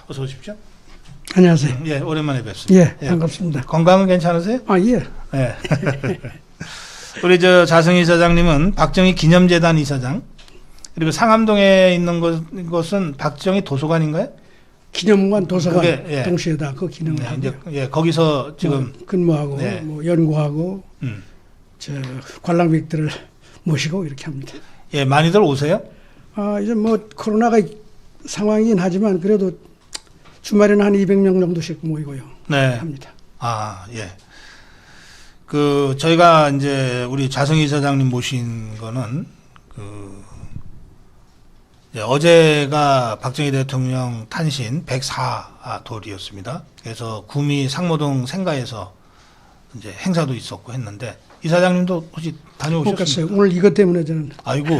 어서 오십시오. 안녕하세요. 예, 오랜만에 뵙습니다. 예, 반갑습니다. 건강은 괜찮으세요? 아, 예. 예. 우리 자승희 이사장님은 박정희 기념재단 이사장, 그리고 상암동에 있는 곳은 박정희 도서관인가요? 기념관, 도서관 그게, 예. 동시에 다 그 기능을 네, 하고요. 이제 거기서 지금 근무하고 네. 뭐 연구하고 음. 관람객들을 모시고 이렇게 합니다. 예, 많이들 오세요? 아, 이제 뭐 코로나가 상황이긴 하지만 그래도 주말에는 한 200명 정도씩 모이고요. 네. 합니다. 아, 예. 저희가 이제 우리 자승희 이사장님 모신 거는 어제가 박정희 대통령 탄신 104돌이었습니다. 그래서 구미 상모동 생가에서 이제 행사도 있었고 했는데 이사장님도 혹시 못 다녀오셨습니까? 갔어요. 오늘 이것 때문에 저는 아이고.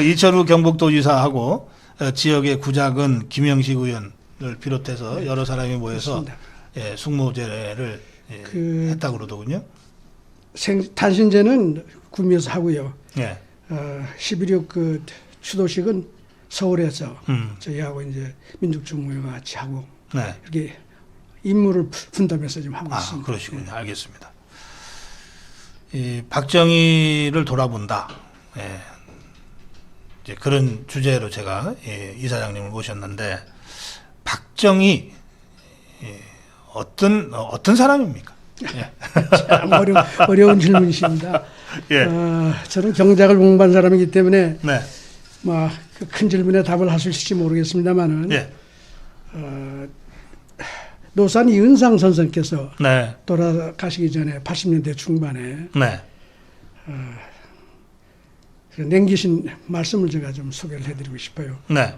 이철우 경북도지사하고 지역의 구작은 김영식 의원을 비롯해서 여러 사람이 모여서 예, 숙모제를 했다고 그러더군요. 탄신제는 구미에서 하고요. 예. 11.6 추도식은 서울에서 저희하고 이제 민족중무회가 같이 하고 네. 이렇게 임무를 분담해서 지금 하고 아, 있습니다. 그러시군요. 알겠습니다. 이 박정희를 돌아본다. 예. 이제 그런 주제로 제가 이사장님을 모셨는데 박정희 어떤 사람입니까? 예. 참 어려운 질문이십니다. 예. 저는 경작을 공부한 사람이기 때문에 네. 그 큰 질문에 답을 할 수 있을지 모르겠습니다만은 예. 노산 이은상 선생께서 네. 돌아가시기 전에 80년대 중반에 네. 남기신 말씀을 제가 좀 소개를 해드리고 싶어요. 네.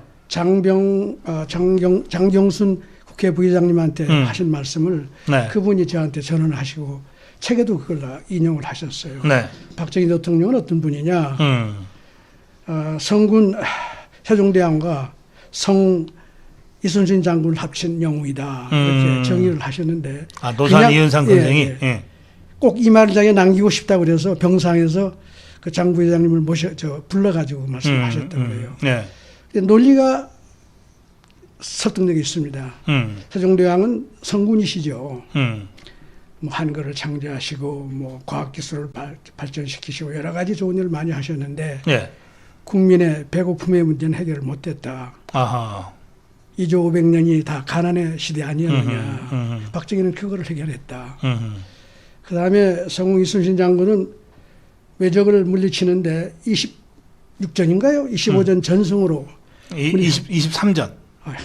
장경순 국회 부의장님한테 하신 말씀을 네. 그분이 저한테 전언하시고 책에도 그걸 인용을 하셨어요. 네. 박정희 대통령은 어떤 분이냐? 성군 세종대왕과 성 이순신 장군을 합친 영웅이다. 이렇게 정의를 하셨는데. 아, 노산 이은상 선생이? 예, 예. 꼭 이 말을 자기가 남기고 싶다고 그래서 병상에서 그 장 부회장님을 불러가지고 말씀을 하셨다고 그래요. 네. 논리가 설득력이 있습니다. 세종대왕은 성군이시죠. 뭐 한글을 창제하시고 뭐 과학기술을 발전시키시고 여러 가지 좋은 일을 많이 하셨는데 예. 국민의 배고픔의 문제는 해결을 못했다. 아하. 2조 500년이 다 가난의 시대 아니었느냐. 박정희는 그거를 해결했다. 그 다음에 성웅 이순신 장군은 외적을 물리치는데 26전인가요? 25전 전승으로 23전.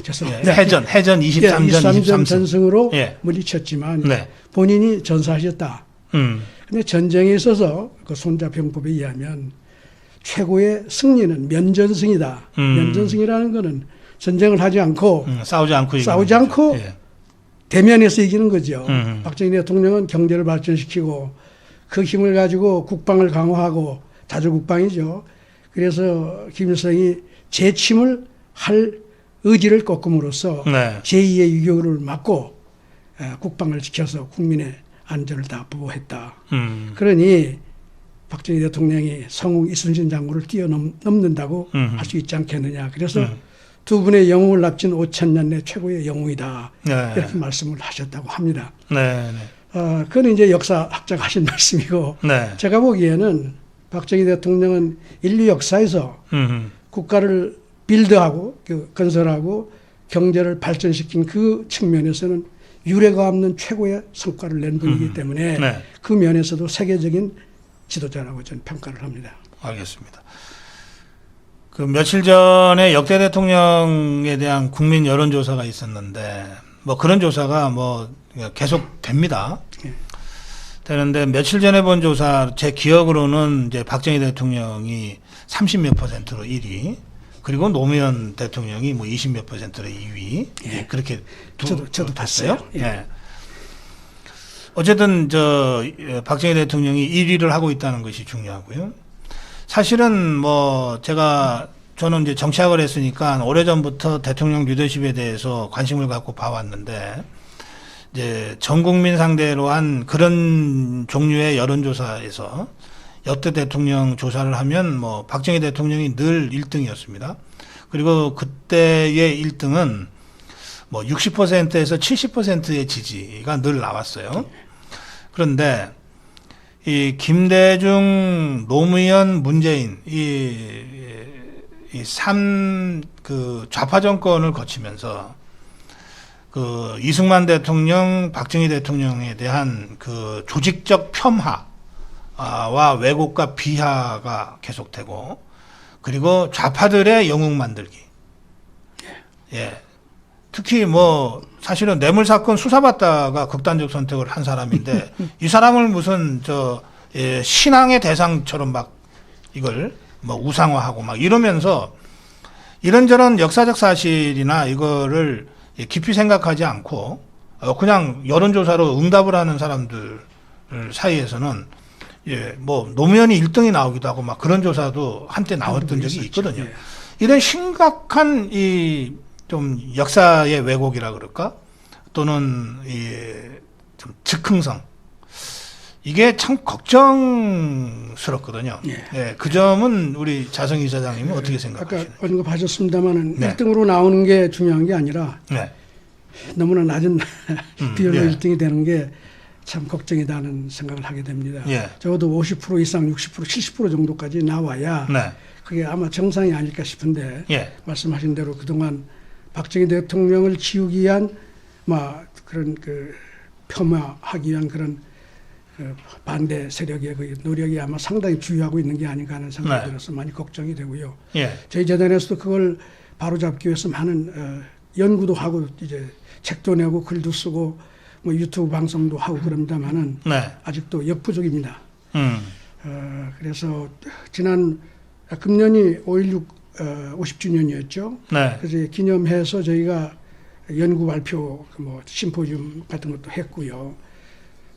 죄송합니다. 해전 23전, 23전 전승으로 예. 물리쳤지만 네. 본인이 전사하셨다. 근데 전쟁에 있어서 그 손자 병법에 의하면 최고의 승리는 면전승이다. 면전승이라는 거는 전쟁을 하지 않고 싸우지 않고 예. 대면에서 이기는 거죠. 박정희 대통령은 경제를 발전시키고 그 힘을 가지고 국방을 강화하고 자주국방이죠. 그래서 김일성이 재침을 할 의지를 꺾음으로써 네. 제2의 유교를 막고 국방을 지켜서 국민의 안전을 다 보호했다. 그러니 박정희 대통령이 성웅 이순신 장군을 뛰어넘는다고 할 수 있지 않겠느냐. 그래서 두 분의 영웅을 납친 5,000년 내 최고의 영웅이다. 네. 이렇게 말씀을 하셨다고 합니다. 네. 그건 이제 역사학자가 하신 말씀이고 네. 제가 보기에는 박정희 대통령은 인류 역사에서 국가를 빌드하고 건설하고 경제를 발전시킨 그 측면에서는 유례가 없는 최고의 성과를 낸 분이기 때문에 네. 그 면에서도 세계적인 지도자라고 저는 평가를 합니다. 알겠습니다. 며칠 전에 역대 대통령에 대한 국민 여론조사가 있었는데 뭐 그런 조사가 뭐 계속 됩니다. 되는데 며칠 전에 본 조사 제 기억으로는 이제 박정희 대통령이 30몇 %로 1위, 그리고 노무현 대통령이 뭐 20몇 %로 2위. 예. 그렇게 저도 봤어요. 예. 예. 어쨌든 박정희 대통령이 1위를 하고 있다는 것이 중요하고요. 사실은 뭐 저는 이제 정치학을 했으니까 오래전부터 대통령 리더십에 대해서 관심을 갖고 봐왔는데 이제 전 국민 상대로 한 그런 종류의 여론조사에서 역대 대통령 조사를 하면 뭐 박정희 대통령이 늘 1등이었습니다. 그리고 그때의 1등은 뭐 60%에서 70%의 지지가 늘 나왔어요. 그런데 이 김대중, 노무현, 문재인 그 좌파 정권을 거치면서 그 이승만 대통령, 박정희 대통령에 대한 그 조직적 폄하와 왜곡과 비하가 계속되고, 그리고 좌파들의 영웅 만들기. 예. 특히 뭐 사실은 뇌물 사건 수사받다가 극단적 선택을 한 사람인데 이 사람을 무슨 신앙의 대상처럼 막 이걸 뭐 우상화하고 막 이러면서 이런저런 역사적 사실이나 이거를 깊이 생각하지 않고 그냥 여론조사로 응답을 하는 사람들 사이에서는 뭐 노무현이 1등이 나오기도 하고 막 그런 조사도 한때 나왔던 적이 있거든요. 예. 이런 심각한 좀 역사의 왜곡이라 그럴까? 또는 좀 즉흥성. 이게 참 걱정스럽거든요. 예. 예, 그 점은 우리 자성희 이사장님은 어떻게 생각하시나요? 아까 언급하셨습니다만은 네. 1등으로 나오는 게 중요한 게 아니라 네. 너무나 낮은 비율로 예. 1등이 되는 게 참 걱정이다는 생각을 하게 됩니다. 예. 적어도 50% 이상 60% 70% 정도까지 나와야 네. 그게 아마 정상이 아닐까 싶은데 예. 말씀하신 대로 그동안 박정희 대통령을 지우기 위한 그런 그 폄하하기 위한 그런 그 반대 세력의 그 노력이 아마 상당히 주요하고 있는 게 아닌가 하는 생각이 네. 들어서 많이 걱정이 되고요. 예. 저희 재단에서도 그걸 바로잡기 위해서 많은 연구도 하고 이제 책도 내고 글도 쓰고 뭐 유튜브 방송도 하고 그럽니다만은 네. 아직도 역부족입니다. 그래서 지난 금년이 5.16 50주년이었죠. 네. 그래서 기념해서 저희가 연구 발표 뭐 심포지움 같은 것도 했고요.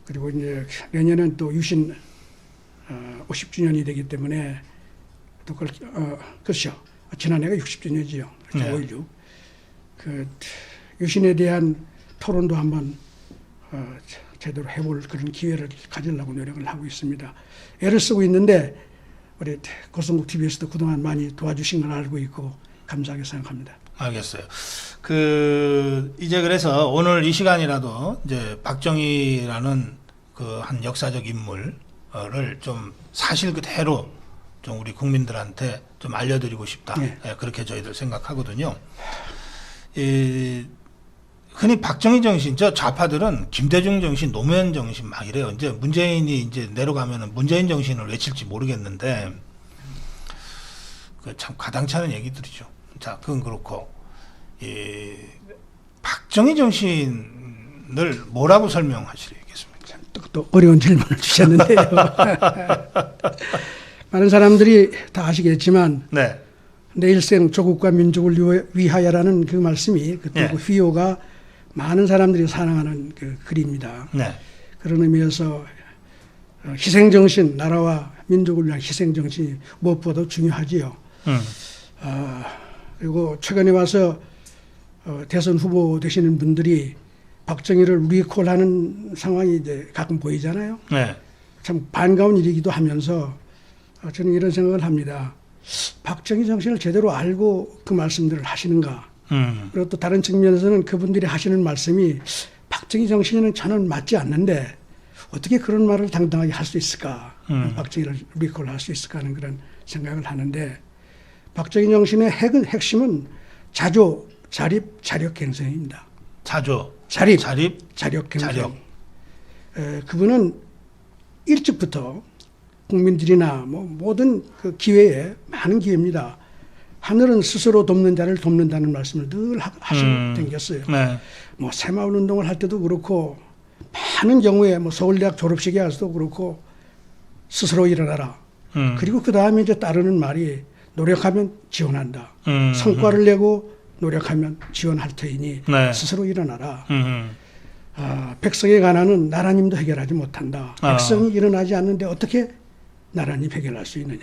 그리고 이제 내년은 또 유신 50주년이 되기 때문에 또 그렇죠. 지난해가 60주년이지요. 네. 5.16. 그 유신에 대한 토론도 한번 제대로 해볼 그런 기회를 가지려고 노력을 하고 있습니다. 애를 쓰고 있는데 우리 고성국 TV에서도 그동안 많이 도와주신 걸 알고 있고 감사하게 생각합니다. 알겠어요. 이제 그래서 오늘 이 시간이라도 이제 박정희라는 그 한 역사적 인물을 좀 사실 그대로 좀 우리 국민들한테 좀 알려드리고 싶다. 네. 예, 그렇게 저희들 생각하거든요. 흔히 박정희 정신, 저 좌파들은 김대중 정신, 노무현 정신 막 이래요. 이제 문재인이 이제 내려가면은 문재인 정신을 외칠지 모르겠는데, 그 참 가당치 않은 얘기들이죠. 자, 그건 그렇고, 박정희 정신을 뭐라고 설명하시겠습니까? 또 어려운 질문을 주셨는데요. 많은 사람들이 다 아시겠지만, 네. 내 일생 조국과 민족을 위하여라는 그 말씀이 그 네. 휘호가 많은 사람들이 사랑하는 그 글입니다. 네. 그런 의미에서 희생정신, 나라와 민족을 위한 희생정신이 무엇보다도 중요하지요. 그리고 최근에 와서 대선 후보 되시는 분들이 박정희를 리콜하는 상황이 이제 가끔 보이잖아요. 네. 참 반가운 일이기도 하면서 저는 이런 생각을 합니다. 박정희 정신을 제대로 알고 그 말씀들을 하시는가. 그리고 또 다른 측면에서는 그분들이 하시는 말씀이 박정희 정신에는 저는 맞지 않는데 어떻게 그런 말을 당당하게 할 수 있을까. 박정희를 리콜할 수 있을까 하는 그런 생각을 하는데 박정희 정신의 핵심은 자조, 자립, 자력갱생입니다. 자조, 자립, 자력. 자력갱생. 그분은 일찍부터 국민들이나 뭐 모든 그 기회에 많은 기회입니다. 하늘은 스스로 돕는 자를 돕는다는 말씀을 늘 하시고 댕겼어요. 네. 뭐 새마을 운동을 할 때도 그렇고 많은 경우에 뭐 서울대학 졸업식에 가서도 그렇고 스스로 일어나라. 그리고 그 다음에 이제 따르는 말이 노력하면 지원한다. 성과를 내고 노력하면 지원할 테이니 네. 스스로 일어나라. 백성의 가난은 나라님도 해결하지 못한다. 백성이 일어나지 않는데 어떻게 나라님 해결할 수 있느냐.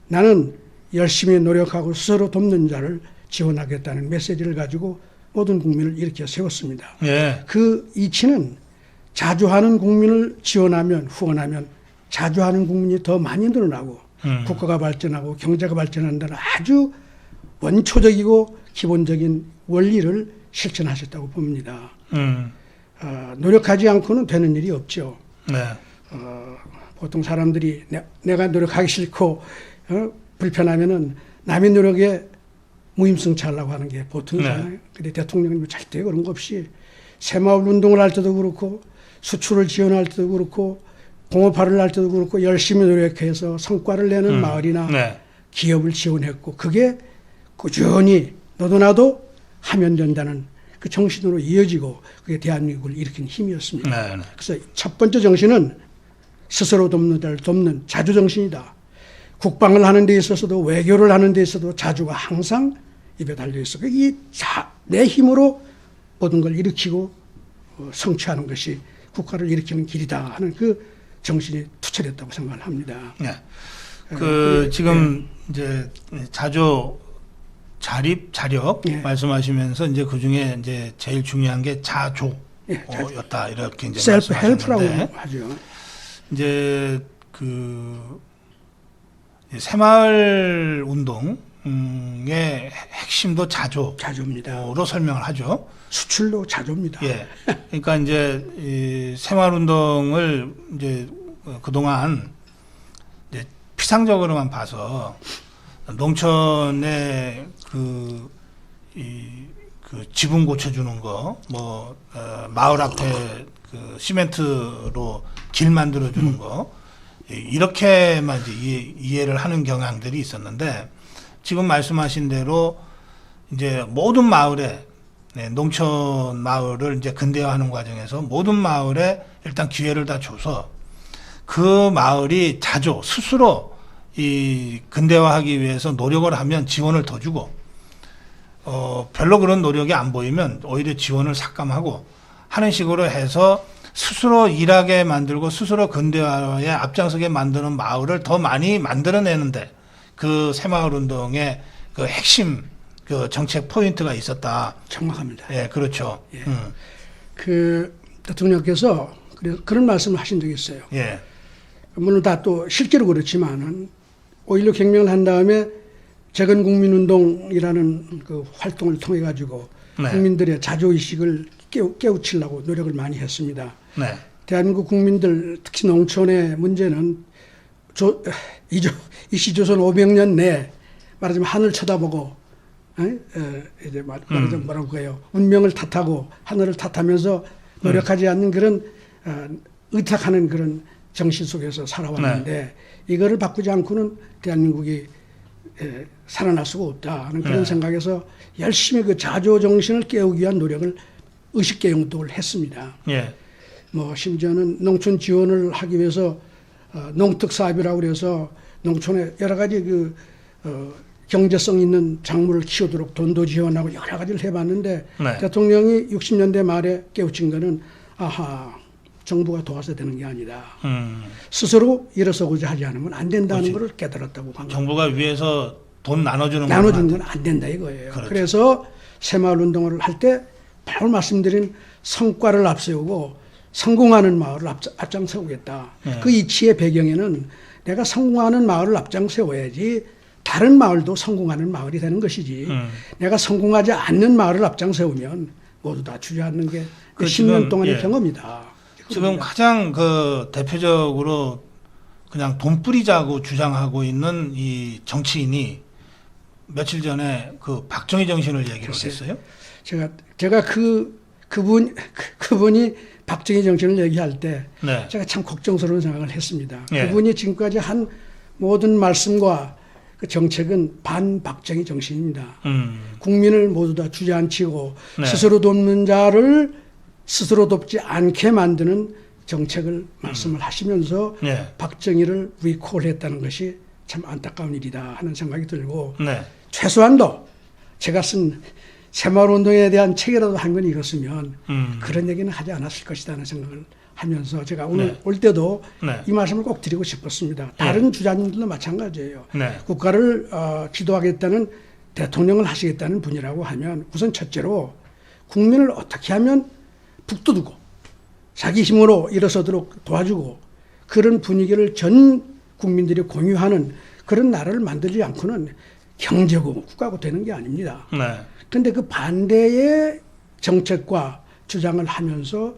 나는 열심히 노력하고 스스로 돕는 자를 지원하겠다는 메시지를 가지고 모든 국민을 일으켜 세웠습니다. 예. 그 이치는 자주하는 국민을 지원하면 후원하면 자주하는 국민이 더 많이 늘어나고 국가가 발전하고 경제가 발전한다는 아주 원초적이고 기본적인 원리를 실천하셨다고 봅니다. 노력하지 않고는 되는 일이 없죠. 네. 보통 사람들이 내가 노력하기 싫고 불편하면은 남의 노력에 무임승차하려고 하는 게 보통이잖아요. 네. 근데 대통령은 절대 그런 거 없이 새마을 운동을 할 때도 그렇고 수출을 지원할 때도 그렇고 공업화를 할 때도 그렇고 열심히 노력해서 성과를 내는 마을이나 네. 기업을 지원했고 그게 꾸준히 너도 나도 하면 된다는 그 정신으로 이어지고 그게 대한민국을 일으킨 힘이었습니다. 네. 네. 그래서 첫 번째 정신은 스스로 돕는 자를 돕는 자주정신이다. 국방을 하는 데 있어서도 외교를 하는 데 있어서도 자주가 항상 입에 달려 있어. 내 힘으로 모든 걸 일으키고 성취하는 것이 국가를 일으키는 길이다 하는 그 정신이 투철했다고 생각을 합니다. 네. 지금 이제 자조 자립 자력 말씀하시면서 이제 그 중에 이제 제일 중요한 게 자조였다 이렇게 이제 셀프 헬프라고 말씀하셨는데 하죠. 이제 새마을 운동의 핵심도 자조입니다. 자조로 설명을 하죠. 수출도 자조입니다. 예. 그러니까 이제 이 새마을 운동을 이제 그동안 이제 피상적으로만 봐서 농촌에 그 지붕 고쳐주는 거, 마을 앞에 그 시멘트로 길 만들어주는 거, 이렇게만 이제 이해를 하는 경향들이 있었는데, 지금 말씀하신 대로 이제 모든 마을에, 농촌 마을을 이제 근대화하는 과정에서 모든 마을에 일단 기회를 다 줘서 그 마을이 스스로 이 근대화하기 위해서 노력을 하면 지원을 더 주고, 별로 그런 노력이 안 보이면 오히려 지원을 삭감하고 하는 식으로 해서 스스로 일하게 만들고 스스로 근대화에 앞장서게 만드는 마을을 더 많이 만들어내는데 그 새마을 운동의 그 핵심 그 정책 포인트가 있었다. 정확합니다. 예, 그렇죠. 예. 그 대통령께서 그런 말씀을 하신 적이 있어요. 예. 물론 다 또 실제로 그렇지만은 5.16 혁명을 한 다음에 재건국민운동이라는 그 활동을 통해 가지고 국민들의 자조의식을 깨우치려고 노력을 많이 했습니다. 네. 대한민국 국민들 특히 농촌의 문제는 이시조선 500년 내에 말하자면 하늘 쳐다보고 이제 말하자면 뭐라고 해요. 운명을 탓하고 하늘을 탓하면서 노력하지 않는 그런 의탁하는 그런 정신 속에서 살아왔는데 이거를 바꾸지 않고는 대한민국이 살아날 수가 없다 하는 그런 생각에서 열심히 그 자조 정신을 깨우기 위한 노력을 의식개혁운동을 했습니다. 예. 심지어는 농촌 지원을 하기 위해서 농특사업이라고 그래서 농촌에 여러 가지 경제성 있는 작물을 키우도록 돈도 지원하고 여러 가지를 해봤는데 대통령이 60년대 말에 깨우친 거는 정부가 도와서 되는 게 아니다. 스스로 일어서고자 하지 않으면 안 된다는 걸 깨달았다고 합니다. 정부가 위에서 돈 나눠주는 건 안 된다 이거예요. 그렇죠. 그래서 새마을 운동을 할 때 바로 말씀드린 성과를 앞세우고 성공하는 마을을 앞장세우겠다. 그 이치의 배경에는 내가 성공하는 마을을 앞장세워야지 다른 마을도 성공하는 마을이 되는 것이지 내가 성공하지 않는 마을을 앞장세우면 모두 다 주저앉는 게 10년 동안의 경험이다. 지금 가장 대표적으로 그냥 돈 뿌리자고 주장하고 있는 이 정치인이 며칠 전에 그 박정희 정신을 얘기를 했어요. 제가 그분이 박정희 정신을 얘기할 때 제가 참 걱정스러운 생각을 했습니다. 그분이 지금까지 한 모든 말씀과 그 정책은 반박정희 정신입니다. 국민을 모두 다 주저앉히고 스스로 돕는 자를 스스로 돕지 않게 만드는 정책을 말씀을 하시면서 박정희를 리콜했다는 것이 참 안타까운 일이다 하는 생각이 들고 최소한도 제가 쓴 새마을운동에 대한 책이라도 한 건 읽었으면 그런 얘기는 하지 않았을 것이다 하는 생각을 하면서 제가 오늘 올 때도 이 말씀을 꼭 드리고 싶었습니다. 다른 주자님들도 마찬가지예요. 국가를 지도하겠다는 대통령을 하시겠다는 분이라고 하면 우선 첫째로 국민을 어떻게 하면 북돋우고 자기 힘으로 일어서도록 도와주고 그런 분위기를 전 국민들이 공유하는 그런 나라를 만들지 않고는 경제고 국가고 되는 게 아닙니다. 네. 그런데 그 반대의 정책과 주장을 하면서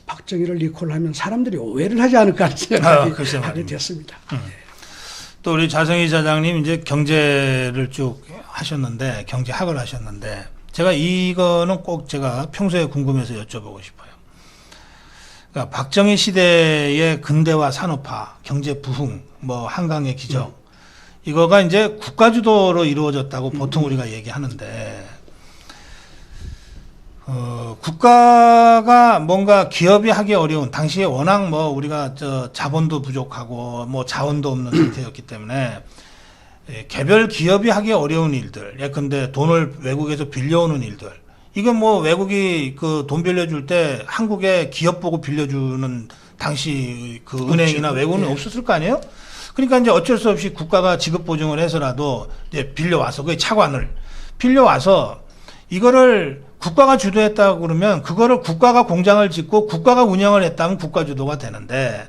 박정희를 리콜하면 사람들이 오해를 하지 않을까 하는 생각이 하게 됐습니다. 또 우리 자성희 사장님 이제 경제를 쭉 하셨는데 경제학을 하셨는데 제가 이거는 꼭 제가 평소에 궁금해서 여쭤보고 싶어요. 그러니까 박정희 시대의 근대화 산업화, 경제 부흥, 뭐 한강의 기적 이거가 이제 국가 주도로 이루어졌다고 보통 우리가 얘기하는데 국가가 뭔가 기업이 하기 어려운 당시에 워낙 뭐 우리가 자본도 부족하고 뭐 자원도 없는 상태였기 때문에 개별 기업이 하기 어려운 일들, 예컨대 돈을 외국에서 빌려오는 일들, 이건 뭐 외국이 그 돈 빌려줄 때 한국에 기업 보고 빌려주는 당시 그 은행이나 외국은 없었을 거 아니에요? 그러니까 이제 어쩔 수 없이 국가가 지급 보증을 해서라도 이제 빌려와서 그 차관을 빌려와서 이거를 국가가 주도했다고 그러면 그거를 국가가 공장을 짓고 국가가 운영을 했다면 국가 주도가 되는데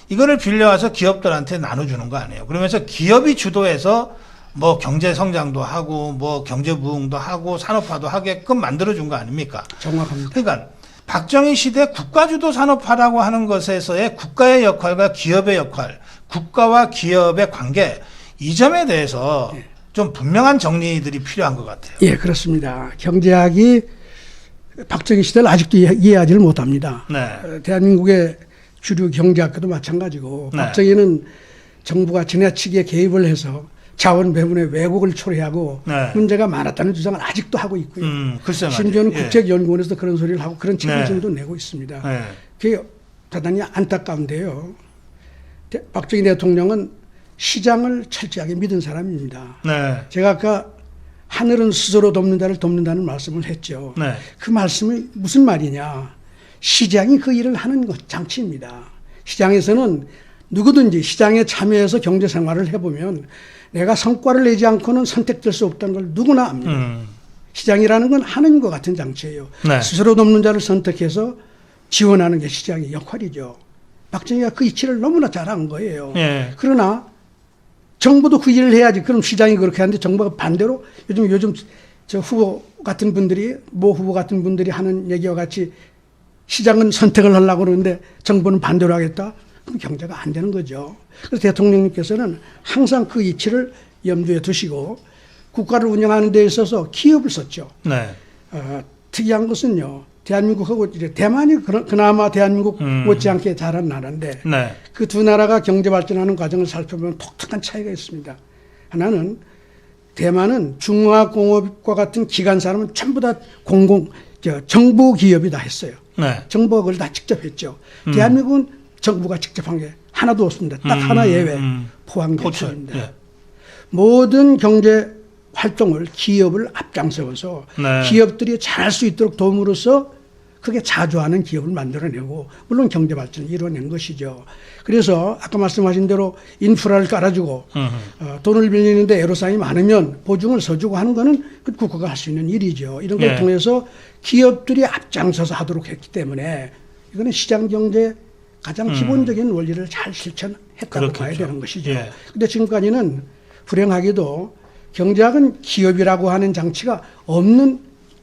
이거를 빌려와서 기업들한테 나눠주는 거 아니에요. 그러면서 기업이 주도해서 뭐 경제 성장도 하고 뭐 경제 부흥도 하고 산업화도 하게끔 만들어준 거 아닙니까? 정확합니다. 그러니까 박정희 시대 국가 주도 산업화라고 하는 것에서의 국가의 역할과 기업의 역할, 국가와 기업의 관계 이 점에 대해서 좀 분명한 정리들이 필요한 것 같아요. 예, 그렇습니다. 경제학이 박정희 시대를 아직도 이해하지를 못합니다. 네. 대한민국의 주류 경제학과도 마찬가지고 네. 박정희는 정부가 지나치게 개입을 해서 자원 배분에 왜곡을 초래하고 네. 문제가 많았다는 주장을 아직도 하고 있고요. 글쎄 심지어는 예. 국책연구원에서도 그런 소리를 하고 그런 책임질도 내고 있습니다. 네. 그게 대단히 안타까운데요. 박정희 대통령은 시장을 철저하게 믿은 사람입니다. 네. 제가 아까 하늘은 스스로 돕는 자를 돕는다는 말씀을 했죠. 네. 그 말씀이 무슨 말이냐. 시장이 그 일을 하는 것 장치입니다. 시장에서는 누구든지 시장에 참여해서 경제 생활을 해보면 내가 성과를 내지 않고는 선택될 수 없다는 걸 누구나 압니다. 시장이라는 건 하는 것 같은 장치예요. 네. 스스로 돕는 자를 선택해서 지원하는 게 시장의 역할이죠. 박정희가 그 이치를 너무나 잘한 거예요. 네. 그러나 정부도 그 일을 해야지. 그럼 시장이 그렇게 하는데 정부가 반대로 요즘 저 후보 같은 분들이 모 후보 같은 분들이 하는 얘기와 같이 시장은 선택을 하려고 그러는데 정부는 반대로 하겠다. 그럼 경제가 안 되는 거죠. 그래서 대통령님께서는 항상 그 이치를 염두에 두시고 국가를 운영하는 데 있어서 기업을 썼죠. 네. 특이한 것은요. 대한민국하고 이제 대만이 그나마 대한민국 못지않게 잘한 나라인데 네. 그 두 나라가 경제 발전하는 과정을 살펴보면 독특한 차이가 있습니다. 하나는 대만은 중화공업과 같은 기관사람은 전부 다 정부 기업이 다 했어요. 네. 정부가 그걸 다 직접 했죠. 대한민국은 정부가 직접 한 게 하나도 없습니다. 딱 하나 예외 포항제철입니다. 예. 모든 경제 활동을 기업을 앞장서서 네. 기업들이 잘할 수 있도록 도움으로써 그게 자주하는 기업을 만들어내고 물론 경제 발전을 이루어낸 것이죠. 그래서 아까 말씀하신 대로 인프라를 깔아주고 돈을 빌리는데 애로사항이 많으면 보증을 서주고 하는 거는 그 국가가 할 수 있는 일이죠. 이런 걸 네. 통해서 기업들이 앞장서서 하도록 했기 때문에 이거는 시장 경제 가장 기본적인 원리를 잘 실천했다고 그렇겠죠. 봐야 되는 것이죠. 예. 근데 지금까지는 불행하게도 경제학은 기업이라고 하는 장치가 없는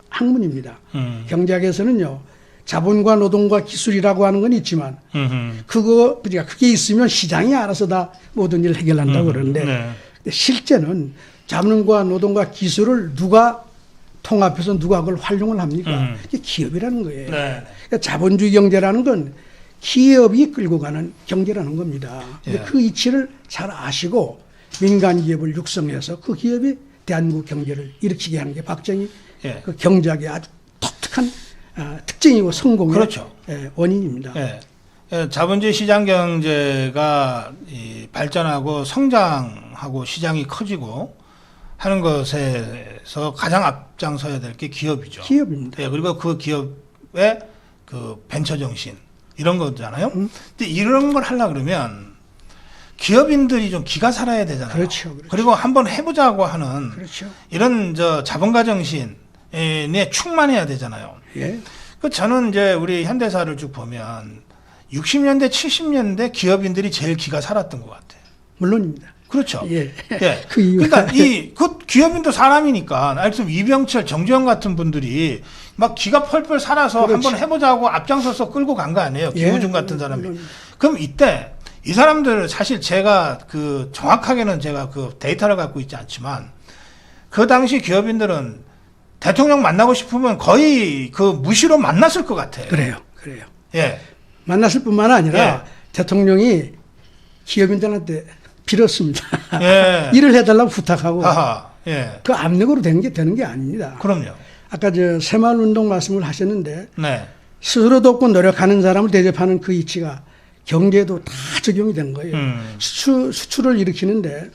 학문입니다. 경제학에서는요, 자본과 노동과 기술이라고 하는 건 있지만, 그게 있으면 시장이 알아서 다 모든 일을 해결한다고 그러는데, 네. 근데 실제는 자본과 노동과 기술을 누가 통합해서 누가 그걸 활용을 합니까? 그게 기업이라는 거예요. 네. 그러니까 자본주의 경제라는 건 기업이 끌고 가는 경제라는 겁니다. 근데 예. 그 이치를 잘 아시고 민간 기업을 육성해서 그 기업이 대한민국 경제를 일으키게 하는 게 박정희 예. 그 경제학의 아주 독특한 특징이고 성공의 그렇죠. 원인입니다. 예. 자본주의 시장 경제가 발전하고 성장하고 시장이 커지고 하는 것에서 가장 앞장서야 될 게 기업이죠. 기업입니다. 예, 그리고 그 기업의 그 벤처 정신 이런 거잖아요. 근데 이런 걸 하려고 그러면 기업인들이 좀 기가 살아야 되잖아요. 그렇죠. 그리고 한번 해보자고 하는 그렇죠. 이런 자본가 정신에 충만해야 되잖아요. 예. 그 저는 이제 우리 현대사를 쭉 보면 60년대, 70년대 기업인들이 제일 기가 살았던 것 같아요. 물론입니다. 그렇죠. 예. 예. 그 이유가 그러니까 그 기업인도 사람이니까, 알겠으면 이병철, 정주영 같은 분들이 막 기가 펄펄 살아서 그렇지. 한번 해보자고 앞장서서 끌고 간 거 아니에요. 예. 김우중 같은 사람이. 물론. 그럼 이때 이 사람들 사실 제가 그 정확하게는 제가 그 데이터를 갖고 있지 않지만 그 당시 기업인들은 대통령 만나고 싶으면 거의 그 무시로 만났을 것 같아요. 그래요. 예. 만났을 뿐만 아니라 예. 대통령이 기업인들한테 빌었습니다. 예. 일을 해달라고 부탁하고 하하. 예. 그 압력으로 되는 게 아닙니다. 그럼요. 아까 저 새마을운동 말씀을 하셨는데 네. 스스로 돕고 노력하는 사람을 대접하는 그 이치가 경제에도 다 적용이 된 거예요. 수출을 일으키는데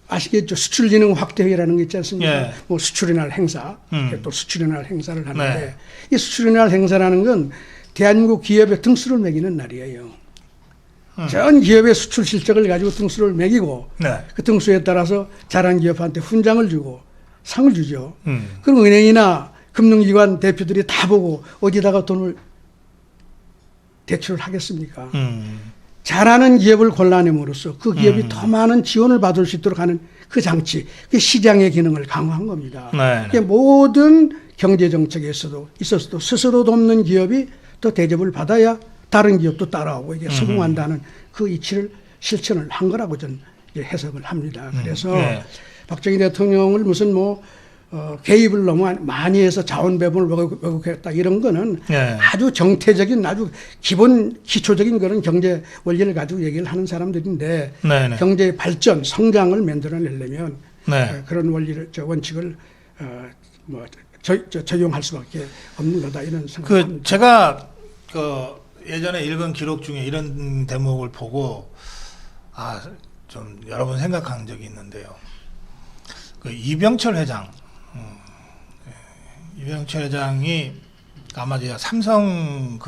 아시겠죠? 수출진흥 확대회라는 게 있지 않습니까? 예. 뭐 수출의 날 행사, 또 수출의 날 행사를 하는데 네. 이 수출의 날 행사라는 건 대한민국 기업의 등수를 매기는 날이에요. 전 기업의 수출 실적을 가지고 등수를 매기고 네. 그 등수에 따라서 잘한 기업한테 훈장을 주고 상을 주죠. 그럼 은행이나 금융기관 대표들이 다 보고 어디다가 돈을 대출을 하겠습니까? 잘하는 기업을 골라냄으로써 그 기업이 더 많은 지원을 받을 수 있도록 하는 그 장치, 그 시장의 기능을 강화한 겁니다. 네. 그게 모든 경제 정책에 있어서도 스스로 돕는 기업이 더 대접을 받아야 다른 기업도 따라오고 이게 성공한다는 그 이치를 실천을 한 거라고 저는 해석을 합니다. 그래서 네. 박정희 대통령을 무슨 개입을 너무 많이 해서 자원 배분을 왜곡했다 이런 거는 네. 아주 정태적인 아주 기초적인 그런 경제 원리를 가지고 얘기를 하는 사람들인데 네, 네. 경제의 발전, 성장을 만들어내려면 네. 그런 원칙을 적용할 수밖에 없는 거다 이런 생각합니다. 제가 예전에 읽은 기록 중에 이런 대목을 보고 좀 여러 번 생각한 적이 있는데요. 그 이병철 회장, 이병철 회장이 아마 제가 삼성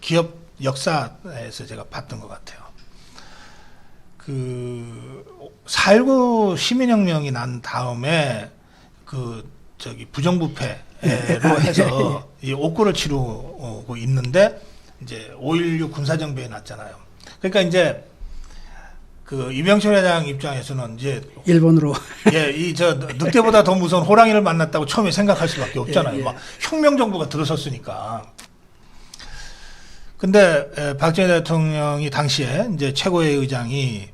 기업 역사에서 제가 봤던 것 같아요. 그 4.19 시민혁명이 난 다음에 부정부패로 해서 이 옥고를 치르고 있는데 이제 5.16 군사정변이 났잖아요. 그러니까 이제 그 이병철 회장 입장에서는 이제 일본으로 늑대보다 더 무서운 호랑이를 만났다고 처음에 생각할 수밖에 없잖아요. 예. 막 혁명 정부가 들어섰으니까. 근데 박정희 대통령이 당시에 이제 최고의 의장이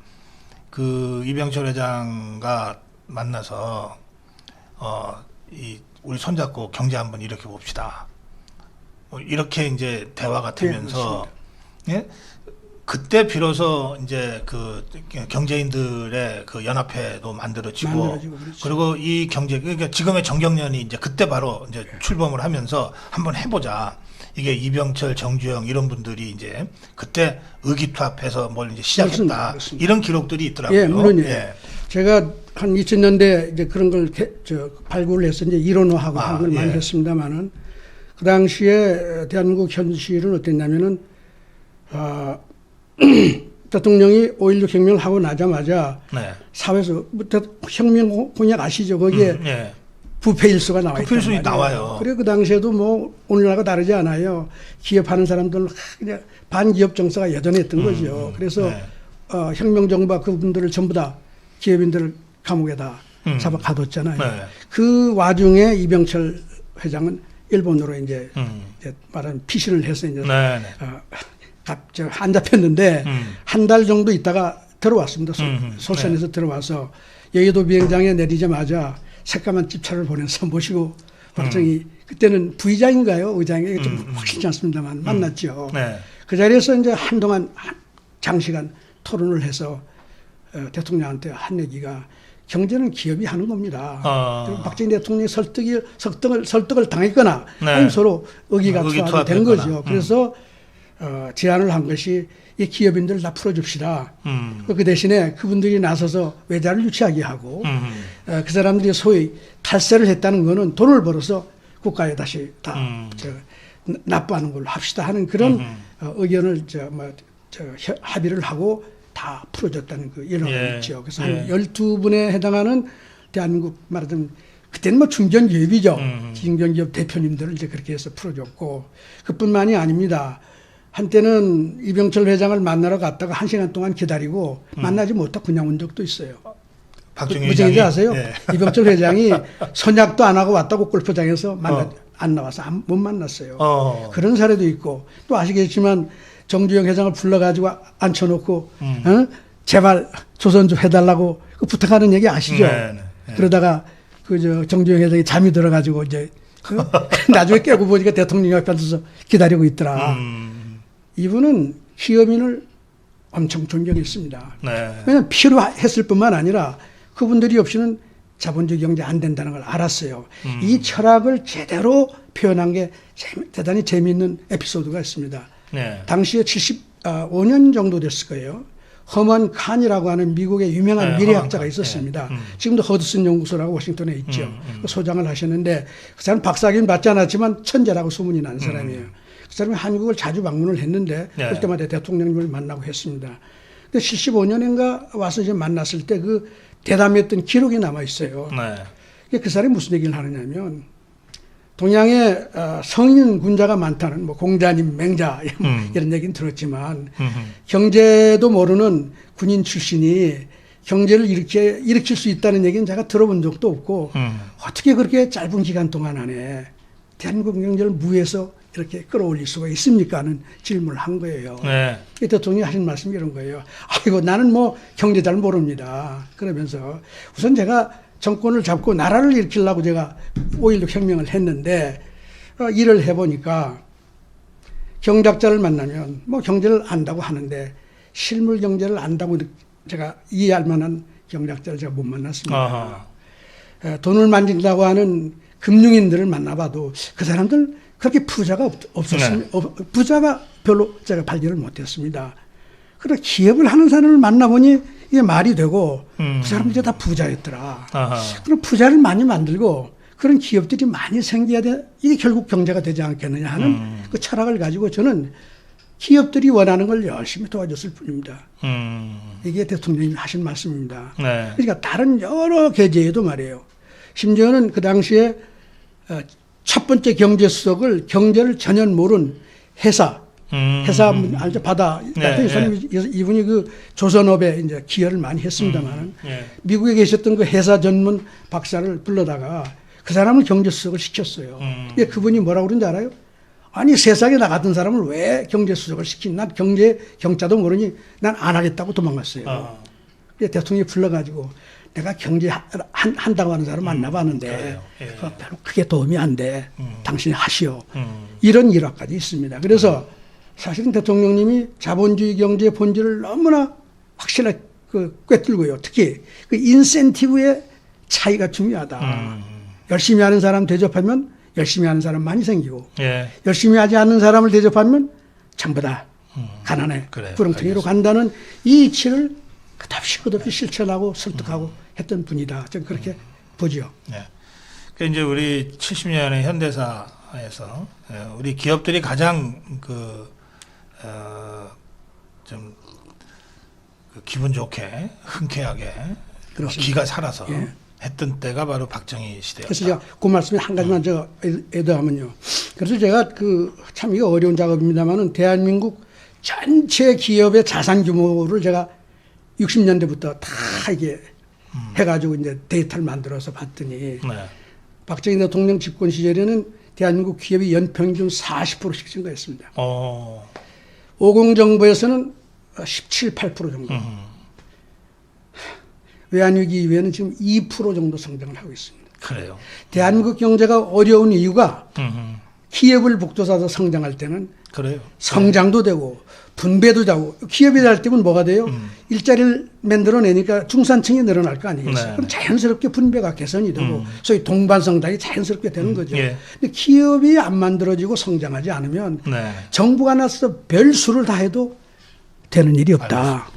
그 이병철 회장과 만나서 우리 손잡고 경제 한번 일으켜 봅시다. 이렇게 이제 대화가 되면서 예? 그때 비로소 이제 그 경제인들의 그 연합회도 만들어지고 그렇죠. 그리고 이 그러니까 지금의 정경련이 이제 그때 바로 이제 출범을 하면서 한번 해보자. 이게 이병철, 정주영 이런 분들이 이제 그때 의기투합해서 뭘 이제 시작했다. 그렇습니다. 이런 기록들이 있더라고요. 예, 물론이에요. 예. 제가 한 2000년대 이제 그런 걸 발굴을 해서 이제 이론화하고 하는 걸 많이 예. 했습니다만은 그 당시에 대한민국 현실은 어땠냐면은 대통령이 5.16 혁명을 하고 나자마자 네. 사회에서 혁명 공약 아시죠? 거기에 예. 부패 일수가 나와 있단 부패일수가 말이에요. 나와요. 그리고 그 당시에도 뭐 오늘날과 다르지 않아요. 기업하는 사람들은 그냥 반기업 정서가 여전했던 거죠. 그래서 네. 혁명 정부가 그분들을 전부 다 기업인들을 감옥에다 잡아 가뒀잖아요. 네. 그 와중에 이병철 회장은 일본으로 이제 말하는 피신을 해서 이제 네. 네. 안 잡혔는데 한 달 정도 있다가 들어왔습니다. 소선에서 네. 들어와서 여의도 비행장에 내리자마자 새까만 집차를 보내서 모시고 박정희 그때는 부의장인가요? 의장이 좀 확실치 않습니다만 만났죠. 네. 그 자리에서 이제 한동안 장시간 토론을 해서 대통령한테 한 얘기가 경제는 기업이 하는 겁니다. 그리고 박정희 대통령이 설득을 당했거나 네. 아니면 서로 의기투합이 된 거죠. 그래서 제안을 한 것이 이 기업인들 다 풀어줍시다. 그 대신에 그분들이 나서서 외자를 유치하게 하고 그 사람들이 소위 탈세를 했다는 거는 돈을 벌어서 국가에 다시 다 납부하는 걸로 합시다 하는 그런 의견을 합의를 하고 다 풀어줬다는 그 일화가 예. 있죠. 그래서 한 12분에 해당하는 대한민국 말하자면 그때는 뭐 중견기업이죠. 중견기업 대표님들을 이제 그렇게 해서 풀어줬고 그뿐만이 아닙니다. 한때는 이병철 회장을 만나러 갔다가 1시간 동안 기다리고 만나지 못하고 그냥 온 적도 있어요. 박정희 무슨 회장이 얘기 아세요? 예. 이병철 회장이 선약도 안 하고 왔다고 골프장에서 어. 안 나와서 못 만났어요. 어. 그런 사례도 있고 또 아시겠지만 정주영 회장을 불러가지고 앉혀놓고 제발 조선 좀 해달라고 그 부탁하는 얘기 아시죠? 네, 네. 그러다가 정주영 회장이 잠이 들어가지고 이제 나중에 깨고 보니까 대통령이 앞에 앉아서 기다리고 있더라. 이분은 기업인을 엄청 존경했습니다. 네. 왜냐하면 필요했을 뿐만 아니라 그분들이 없이는 자본주의 경제 안 된다는 걸 알았어요. 이 철학을 제대로 표현한 게 대단히 재미있는 에피소드가 있습니다. 네. 당시에 75년 정도 됐을 거예요. 허먼 칸이라고 하는 미국의 유명한 네, 미래학자가 허먼 칸. 있었습니다. 네. 지금도 허드슨 연구소라고 워싱턴에 있죠. 그 소장을 하셨는데 그 사람 박사학위는 받지 않았지만 천재라고 소문이 나는 사람이에요. 그 사람이 한국을 자주 방문을 했는데 네. 그럴 때마다 대통령님을 만나고 했습니다. 근데 75년인가 와서 이제 만났을 때 그 대담했던 기록이 남아 있어요. 네. 그 사람이 무슨 얘기를 하느냐면 동양에 성인 군자가 많다는 뭐 공자님, 맹자 이런 얘기는 들었지만 경제도 모르는 군인 출신이 경제를 일으킬 수 있다는 얘기는 제가 들어본 적도 없고 어떻게 그렇게 짧은 기간 동안 안에 대한민국 경제를 무에서 이렇게 끌어올릴 수가 있습니까? 하는 질문을 한 거예요. 네. 이 대통령이 하신 말씀이 이런 거예요. 아이고 나는 뭐 경제 잘 모릅니다. 그러면서 우선 제가 정권을 잡고 나라를 일으키려고 제가 5.16 혁명을 했는데 일을 해보니까 경작자를 만나면 뭐 경제를 안다고 하는데 실물 경제를 안다고 제가 이해할 만한 경작자를 제가 못 만났습니다. 돈을 만진다고 하는 금융인들을 만나봐도 그 사람들 그렇게 부자가 없었습니다. 네. 부자가 별로 제가 발견을 못했습니다. 그러나 기업을 하는 사람을 만나보니 이게 말이 되고 그 사람들이 다 부자였더라. 그럼 부자를 많이 만들고 그런 기업들이 많이 생겨야 돼. 이게 결국 경제가 되지 않겠느냐 하는 그 철학을 가지고 저는 기업들이 원하는 걸 열심히 도와줬을 뿐입니다. 이게 대통령이 하신 말씀입니다. 네. 그러니까 다른 여러 계제에도 말이에요. 심지어는 그 당시에 첫 번째 경제수석을 경제를 전혀 모르는 회사 알죠? 바다. 네, 이분이 그 조선업에 이제 기여를 많이 했습니다만 네. 미국에 계셨던 그 회사 전문 박사를 불러다가 그 사람을 경제수석을 시켰어요. 그분이 뭐라고 그러는지 알아요? 아니 세상에 나 같은 사람을 왜 경제수석을 시킨? 난 경자도 모르니 난 안 하겠다고 도망갔어요. 대통령이 불러가지고 내가 경제 한다고 하는 사람 만나봤는데 예. 별로 크게 도움이 안 돼. 당신이 하시오. 이런 일화까지 있습니다. 그래서 사실은 대통령님이 자본주의 경제의 본질을 너무나 확실하게 꿰뚫고요. 특히 그 인센티브의 차이가 중요하다. 열심히 하는 사람 대접하면 열심히 하는 사람 많이 생기고 예. 열심히 하지 않는 사람을 대접하면 전부 다 가난해 그래요. 구렁텅이로 간다는 이 이치를 끝없이 실천하고 설득하고 했던 분이다. 저는 그렇게 보죠. 네. 그 이제 우리 70년의 현대사에서 우리 기업들이 가장 좀 기분 좋게 흔쾌하게 그렇습니다. 기가 살아서 예. 했던 때가 바로 박정희 시대였다. 그래서 제가 그 말씀에 한 가지만 제가 애도하면요. 그래서 제가 참 이거 어려운 작업입니다만은 대한민국 전체 기업의 자산 규모를 제가 60년대부터 다 이게 해가지고 이제 데이터를 만들어서 봤더니 네. 박정희 대통령 집권 시절에는 대한민국 기업이 연평균 40%씩 증가했습니다. 50 정부에서는 17, 8% 정도. 외환위기 이후에는 지금 2% 정도 성장을 하고 있습니다. 그래요. 대한민국 경제가 어려운 이유가 기업을 북돋아서 성장할 때는 그래요. 성장도 되고 분배도 되고 기업이 잘 때면 뭐가 돼요? 일자리를 만들어내니까 중산층이 늘어날 거 아니겠어요? 네. 그럼 자연스럽게 분배가 개선이 되고 소위 동반성장이 자연스럽게 되는 거죠. 예. 근데 기업이 안 만들어지고 성장하지 않으면 네. 정부가 나서 별 수를 다 해도 되는 일이 없다.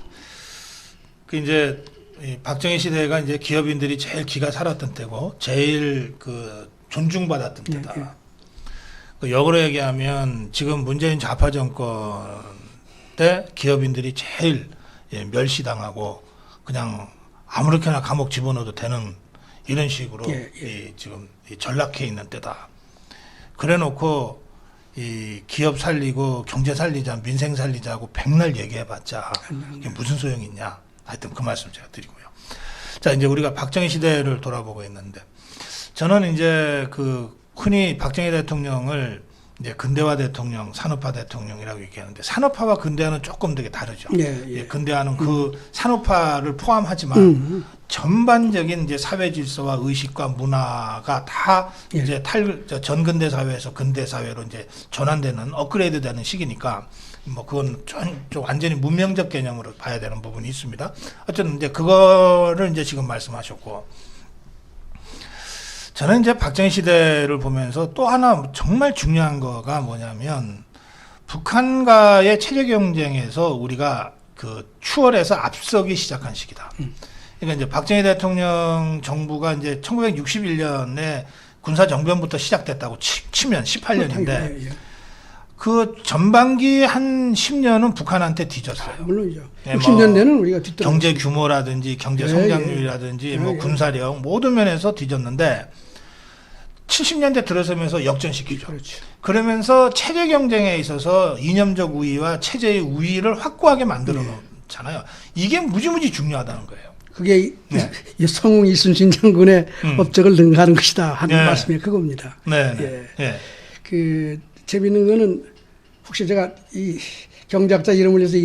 그 이제 이 박정희 시대가 이제 기업인들이 제일 기가 살았던 때고 제일 존중받았던 때다. 예. 역으로 얘기하면 지금 문재인 좌파 정권 때 기업인들이 제일 멸시당하고 그냥 아무렇게나 감옥 집어넣어도 되는 이런 식으로 지금 전락해 있는 때다. 그래놓고 이 기업 살리고 경제 살리자, 민생 살리자고 백날 얘기해봤자 이게 무슨 소용이 있냐. 하여튼 그 말씀 제가 드리고요. 자, 이제 우리가 박정희 시대를 돌아보고 있는데 저는 이제 그 흔히 박정희 대통령을 이제 근대화 대통령, 산업화 대통령이라고 얘기하는데 산업화와 근대화는 조금 되게 다르죠. 예. 근대화는 그 산업화를 포함하지만 전반적인 이제 사회 질서와 의식과 문화가 다 이제 전근대 사회에서 근대 사회로 이제 전환되는 업그레이드되는 시기니까 뭐 그건 좀 완전히 문명적 개념으로 봐야 되는 부분이 있습니다. 어쨌든 이제 그거를 이제 지금 말씀하셨고. 저는 이제 박정희 시대를 보면서 또 하나 정말 중요한 거가 뭐냐면 북한과의 체제 경쟁에서 우리가 그 추월해서 앞서기 시작한 시기다. 그러니까 이제 박정희 대통령 정부가 이제 1961년에 군사 정변부터 시작됐다고 치면 18년인데 그 전반기 한 10년은 북한한테 뒤졌어요. 물론이죠. 60년대는 우리가 뒤떨어졌어요. 경제 규모라든지 경제 성장률이라든지 뭐 군사력 모든 면에서 뒤졌는데 70년대 들어서면서 역전시키죠. 그렇죠. 그러면서 체제 경쟁에 있어서 이념적 우위와 체제의 우위를 확고하게 만들어 놓잖아요. 이게 무지무지 중요하다는 거예요. 그게 성웅 이순신 장군의 업적을 능가하는 것이다 하는 말씀이 그겁니다. 그 재미있는 거는 혹시 제가 이 경제학자 이름을 해서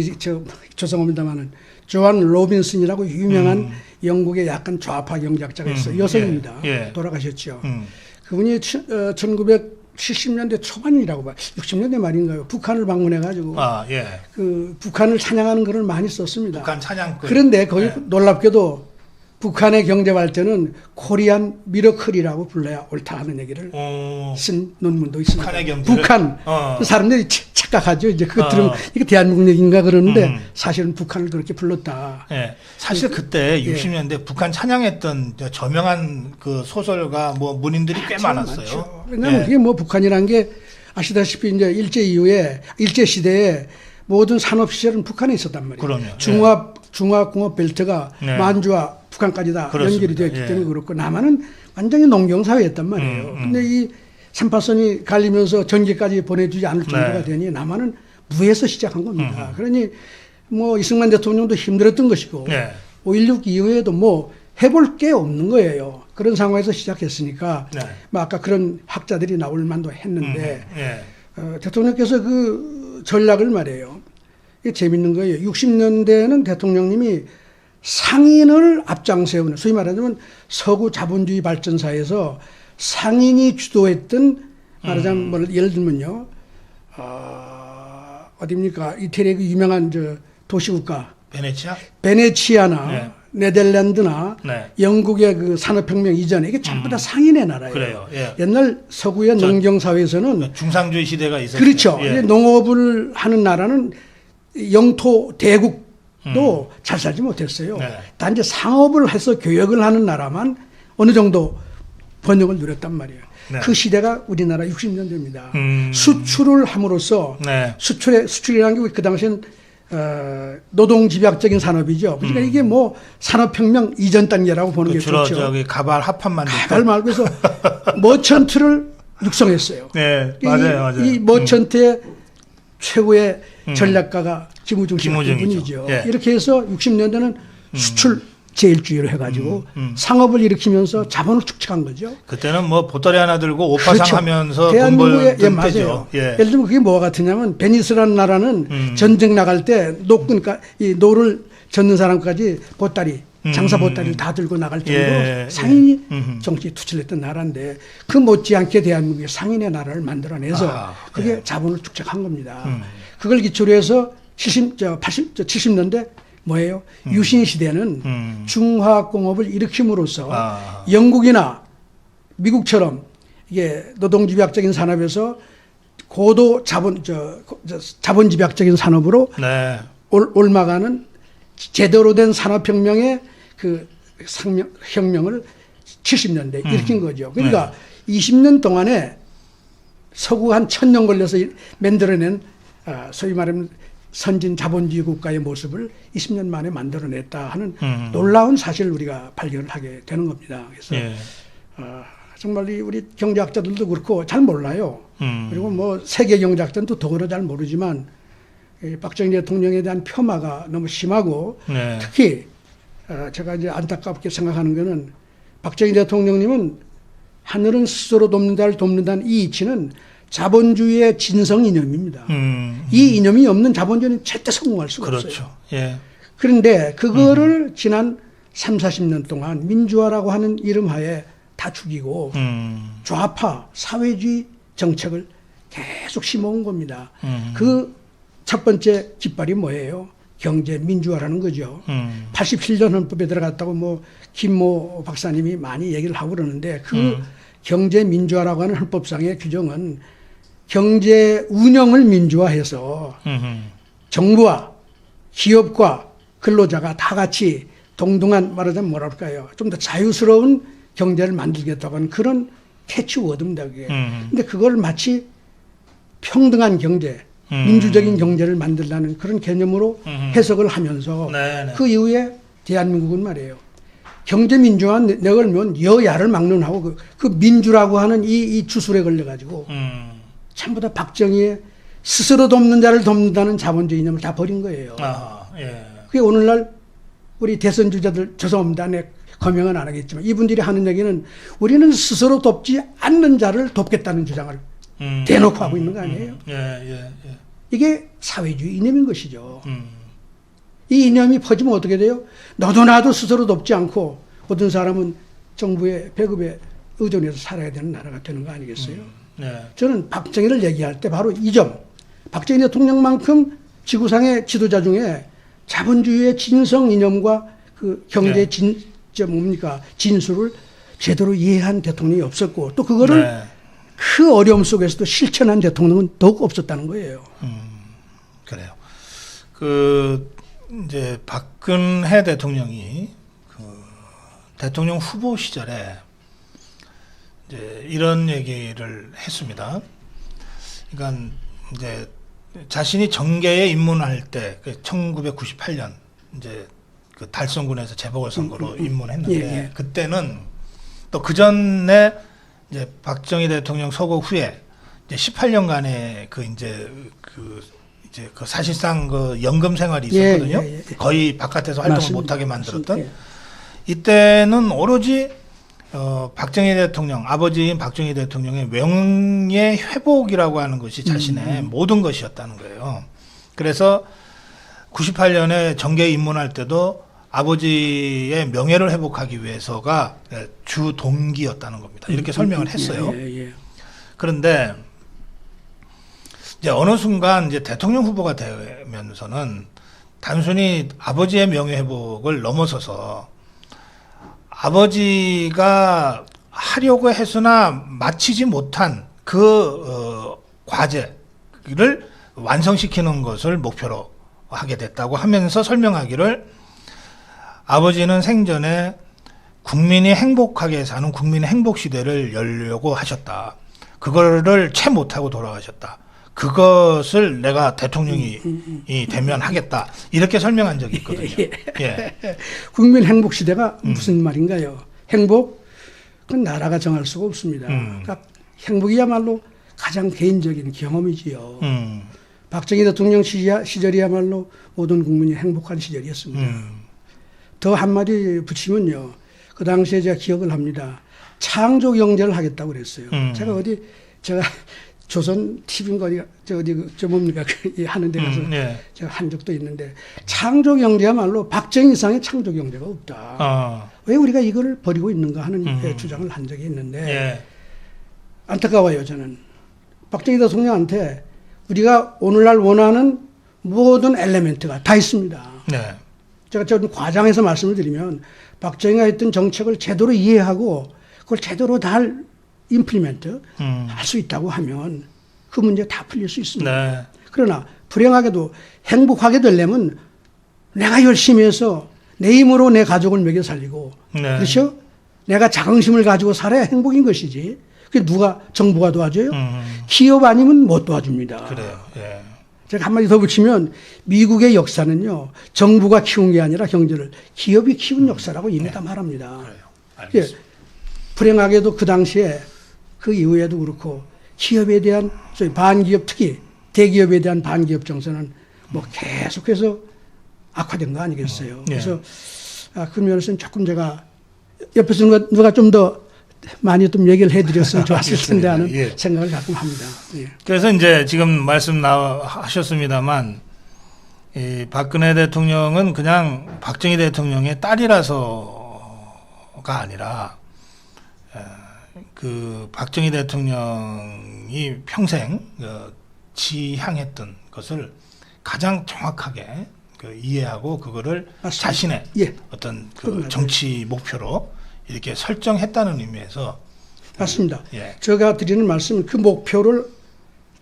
죄송합니다만은 조한 로빈슨이라고 유명한 영국의 약간 좌파 경제학자가 있어요. 여성입니다. 돌아가셨죠. 그분이 1970년대 초반이라고 봐요. 60년대 말인가요? 북한을 방문해가지고 그 북한을 찬양하는 글을 많이 썼습니다. 북한 찬양글. 그런데 거기 놀랍게도 북한의 경제 발전은 코리안 미러클이라고 불러야 옳다 하는 얘기를 쓴 논문도 있습니다. 북한의 경제를? 북한 사람들이 착각하죠. 이제 그것 들으면 이게 대한민국 얘기인가 그러는데 사실은 북한을 그렇게 불렀다. 사실 그때 60년대 북한 찬양했던 저명한 그 소설가 뭐 문인들이 꽤 많았어요. 많죠. 왜냐하면 그게 뭐 북한이란 게 아시다시피 이제 일제 이후에 일제 시대에 모든 산업 시설은 북한에 있었단 말이에요. 그럼요. 중화공업 벨트가 만주와 북한까지 다 그렇습니다. 연결이 되었기 때문에 그렇고 남한은 완전히 농경사회였단 말이에요. 근데 이 3파선이 갈리면서 전기까지 보내주지 않을 정도가 되니 남한은 무에서 시작한 겁니다. 그러니 뭐 이승만 대통령도 힘들었던 것이고 5.16 이후에도 뭐 해볼 게 없는 거예요. 그런 상황에서 시작했으니까 뭐 아까 그런 학자들이 나올 만도 했는데 대통령께서 그 전략을 말해요. 이게 재밌는 거예요. 60년대에는 대통령님이 상인을 앞장세우는, 소위 말하자면 서구 자본주의 발전사에서 상인이 주도했던 말하자면 뭐 예를 들면요, 어디입니까? 이태리의 그 유명한 저 도시국가 베네치아나 네덜란드나 영국의 그 산업혁명 이전에 이게 전부 다 상인의 나라예요. 그래요. 옛날 서구의 농경사회에서는 중상주의 시대가 있었죠. 그렇죠. 농업을 하는 나라는 영토 대국도 잘 살지 못했어요. 단지 상업을 해서 교역을 하는 나라만 어느 정도 번영을 누렸단 말이에요. 그 시대가 우리나라 60년대입니다. 수출을 함으로써 수출이라는 게 그 당시엔 노동집약적인 산업이죠. 그러니까 이게 뭐 산업혁명 이전 단계라고 보는 게 좋죠. 저기 가발 합판 만들 때. 가발 말고 해서 머천트를 육성했어요. 맞아요. 이 머천트의 최고의 전략가가 김우중 분이죠. 이렇게 해서 60년대는 수출 제일주의로 해가지고 상업을 일으키면서 자본을 축적한 거죠. 그때는 뭐 보따리 하나 들고 오파상 그렇죠. 하면서 대한민국의 돈 맞아요. 벌던 때죠. 예를 들면 그게 뭐가 같으냐면 베니스라는 나라는 전쟁 나갈 때 그러니까 이 노를 젓는 사람까지 보따리 장사 보따리를 다 들고 나갈 정도로 상인이 정치에 투철했던 나라인데 그 못지않게 대한민국이 상인의 나라를 만들어내서 그게 자본을 축적한 겁니다. 그걸 기초로 해서 70년대 뭐예요? 유신 시대는 중화공업을 일으킴으로써 영국이나 미국처럼 이게 노동집약적인 산업에서 고도 자본집약적인 산업으로 올라가는 제대로 된 산업혁명의 그 혁명을 70년대 일으킨 거죠. 그러니까 20년 동안에 서구 한 1000년 걸려서 만들어낸 소위 말하면 선진 자본주의 국가의 모습을 20년 만에 만들어냈다 하는 놀라운 사실을 우리가 발견을 하게 되는 겁니다. 그래서 정말 우리 경제학자들도 그렇고 잘 몰라요. 그리고 뭐 세계 경제학자도 더구나 잘 모르지만 박정희 대통령에 대한 폄하가 너무 심하고 네. 특히 제가 이제 안타깝게 생각하는 거는 박정희 대통령님은 하늘은 스스로 돕는다를 돕는다는 이 이치는 자본주의의 진성 이념입니다. 이 이념이 없는 자본주의는 절대 성공할 수가 그렇죠. 없어요. 예. 그런데 그거를 지난 3, 40년 동안 민주화라고 하는 이름 하에 다 죽이고 좌파 사회주의 정책을 계속 심어온 겁니다. 그 첫 번째 깃발이 뭐예요? 경제 민주화라는 거죠. 87년 헌법에 들어갔다고 뭐 김모 박사님이 많이 얘기를 하고 그러는데 그 경제 민주화라고 하는 헌법상의 규정은 경제 운영을 민주화해서 정부와 기업과 근로자가 다 같이 동등한 말하자면 뭐라 할까요? 좀 더 자유스러운 경제를 만들겠다고 하는 그런 캐치워드입니다. 그게. 근데 그걸 마치 평등한 경제, 민주적인 경제를 만들라는 그런 개념으로 해석을 하면서 네네. 그 이후에 대한민국은 말이에요. 경제 민주화 내걸면 여야를 막론하고 그 민주라고 하는 이 주술에 걸려가지고 전부 다 박정희의 스스로 돕는 자를 돕는다는 자본주의 이념을 다 버린 거예요. 아, 예. 그게 오늘날 우리 대선 주자들 죄송합니다. 내 거명은 안 하겠지만 이분들이 하는 얘기는 우리는 스스로 돕지 않는 자를 돕겠다는 주장을 대놓고 하고 있는 거 아니에요? 예. 이게 사회주의 이념인 것이죠. 이 이념이 퍼지면 어떻게 돼요? 너도 나도 스스로 돕지 않고 어떤 사람은 정부의 배급에 의존해서 살아야 되는 나라가 되는 거 아니겠어요? 네. 저는 박정희를 얘기할 때 바로 이 점, 박정희 대통령만큼 지구상의 지도자 중에 자본주의의 진성 이념과 그 경제 진술을 제대로 이해한 대통령이 없었고 또 그거를 그 어려움 속에서도 실천한 대통령은 더욱 없었다는 거예요. 그래요. 이제 박근혜 대통령이 대통령 후보 시절에 이제 이런 얘기를 했습니다. 그러니까 이제 자신이 정계에 입문할 때 1998년 이제 그 달성군에서 재보궐선거로 입문했는데 그때는 또 그 전에 이제 박정희 대통령 서거 후에 이제 18년간의 그 사실상 그 연금 생활이 있었거든요. 거의 바깥에서 활동을 못하게 만들었던. 이때는 오로지 박정희 대통령, 아버지인 박정희 대통령의 명예 회복이라고 하는 것이 자신의 모든 것이었다는 거예요. 그래서 98년에 정계에 입문할 때도 아버지의 명예를 회복하기 위해서가 주 동기였다는 겁니다. 이렇게 설명을 했어요. 그런데 이제 어느 순간 이제 대통령 후보가 되면서는 단순히 아버지의 명예 회복을 넘어서서 아버지가 하려고 했으나 마치지 못한 그 과제를 완성시키는 것을 목표로 하게 됐다고 하면서 설명하기를 아버지는 생전에 국민이 행복하게 사는 국민의 행복 시대를 열려고 하셨다. 그거를 채 못하고 돌아가셨다. 그것을 내가 대통령이 되면 하겠다. 이렇게 설명한 적이 있거든요. 예. 국민 행복 시대가 무슨 말인가요? 행복? 그건 나라가 정할 수가 없습니다. 그러니까 행복이야말로 가장 개인적인 경험이지요. 박정희 대통령 시절이야말로 모든 국민이 행복한 시절이었습니다. 더 한마디 붙이면요. 그 당시에 제가 기억을 합니다. 창조 경제를 하겠다고 그랬어요. 제가 조선 TV인가 뭡니까? 하는 데 가서 제가 한 적도 있는데 창조 경제야말로 박정희 이상의 창조 경제가 없다. 왜 우리가 이거를 버리고 있는가 하는 주장을 한 적이 있는데 안타까워요. 저는 박정희 대통령한테 우리가 오늘날 원하는 모든 엘리멘트가 다 있습니다. 제가 좀 과장해서 말씀을 드리면 박정희가 했던 정책을 제대로 이해하고 그걸 제대로 잘 임플리멘트 할 수 있다고 하면 그 문제 다 풀릴 수 있습니다. 그러나 불행하게도 행복하게 되려면 내가 열심히 해서 내 힘으로 내 가족을 먹여 살리고 그렇죠? 내가 자긍심을 가지고 살아야 행복인 것이지. 그게 누가 정부가 도와줘요? 기업 아니면 못 도와줍니다. 그래요. 제가 한마디 더 붙이면 미국의 역사는요. 정부가 키운 게 아니라 경제를 기업이 키운 역사라고 이미 다 말합니다. 그래요. 알겠습니다. 불행하게도 그 당시에 그 이후에도 그렇고 기업에 대한 소위 반기업, 특히 대기업에 대한 반기업 정서는 뭐 계속해서 악화된 거 아니겠어요. 그래서 그 면에서는 조금 제가 옆에서 누가 좀 더 많이 좀 얘기를 해드렸으면 좋았을 텐데 하는 생각을 가끔 합니다. 그래서 이제 지금 말씀 하셨습니다만 이 박근혜 대통령은 그냥 박정희 대통령의 딸이라서가 아니라 그 박정희 대통령이 평생 지향했던 것을 가장 정확하게 이해하고 그거를 맞습니다. 자신의 어떤 그 정치 목표로 이렇게 설정했다는 의미에서 맞습니다. 제가 드리는 말씀은 그 목표를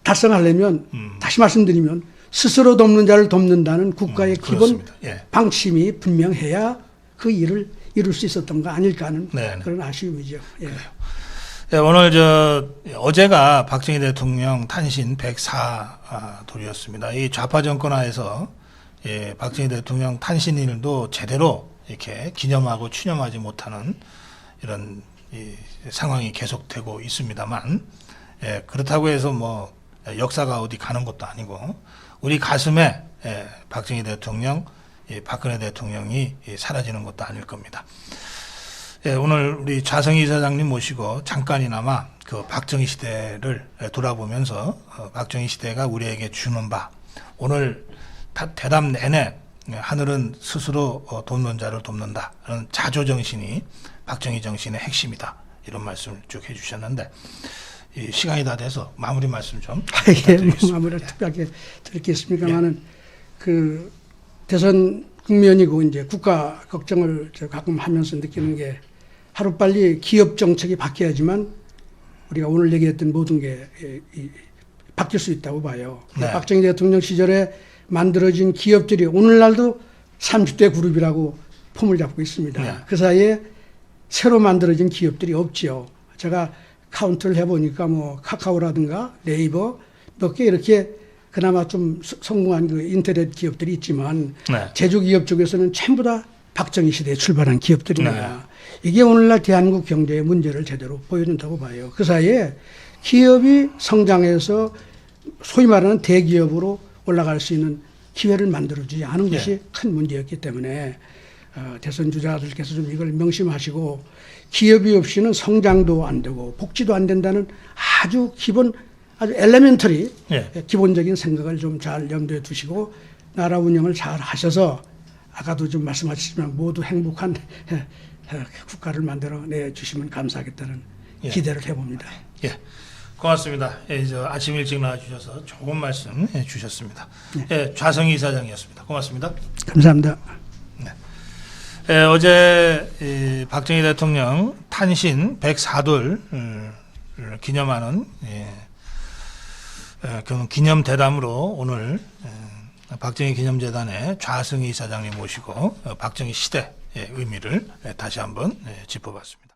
달성하려면 다시 말씀드리면 스스로 돕는 자를 돕는다는 국가의 기본 방침이 분명해야 그 일을 이룰 수 있었던 거 아닐까 하는 그런 아쉬움이죠. 오늘 어제가 박정희 대통령 탄신 104돌이었습니다. 이 좌파 정권 하에서 박정희 대통령 탄신일도 제대로 이렇게 기념하고 추념하지 못하는 이런 상황이 계속되고 있습니다만, 그렇다고 해서 뭐 역사가 어디 가는 것도 아니고 우리 가슴에 박정희 대통령, 박근혜 대통령이 사라지는 것도 아닐 겁니다. 오늘 우리 좌성희 이사장님 모시고 잠깐이나마 그 박정희 시대를 돌아보면서 박정희 시대가 우리에게 주는 바, 오늘 대담 내내 하늘은 스스로 돕는 자를 돕는다. 그런 자조정신이 박정희 정신의 핵심이다. 이런 말씀을 쭉 해주셨는데 시간이 다 돼서 마무리 말씀 좀 부탁드리겠습니다. 마무리를 특별하게 드리겠습니까만은 그 대선 국면이고 이제 국가 걱정을 제가 가끔 하면서 느끼는 게 하루빨리 기업 정책이 바뀌어야지만 우리가 오늘 얘기했던 모든 게 바뀔 수 있다고 봐요. 박정희 대통령 시절에 만들어진 기업들이 오늘날도 30대 그룹이라고 폼을 잡고 있습니다. 그 사이에 새로 만들어진 기업들이 없지요. 제가 카운트를 해보니까 뭐 카카오라든가 네이버 몇 개 이렇게 그나마 좀 성공한 그 인터넷 기업들이 있지만 제조 기업 쪽에서는 전부 다 박정희 시대에 출발한 기업들입니다. 이게 오늘날 대한민국 경제의 문제를 제대로 보여준다고 봐요. 그 사이에 기업이 성장해서 소위 말하는 대기업으로 올라갈 수 있는 기회를 만들어주지 않은 것이 큰 문제였기 때문에 대선 주자들께서 좀 이걸 명심하시고 기업이 없이는 성장도 안 되고 복지도 안 된다는 아주 엘레멘터리 기본적인 생각을 좀 잘 염두에 두시고 나라 운영을 잘 하셔서 아까도 좀 말씀하셨지만 모두 행복한 국가를 만들어 내주시면 감사하겠다는 기대를 해봅니다. 고맙습니다. 아침 일찍 나와주셔서 좋은 말씀 해주셨습니다. 좌성희 이사장이었습니다. 고맙습니다. 감사합니다. 어제 박정희 대통령 탄신 104돌 기념하는 기념 대담으로 오늘 박정희 기념재단의 좌성희 이사장님 모시고 박정희 시대의 의미를 다시 한번 짚어봤습니다.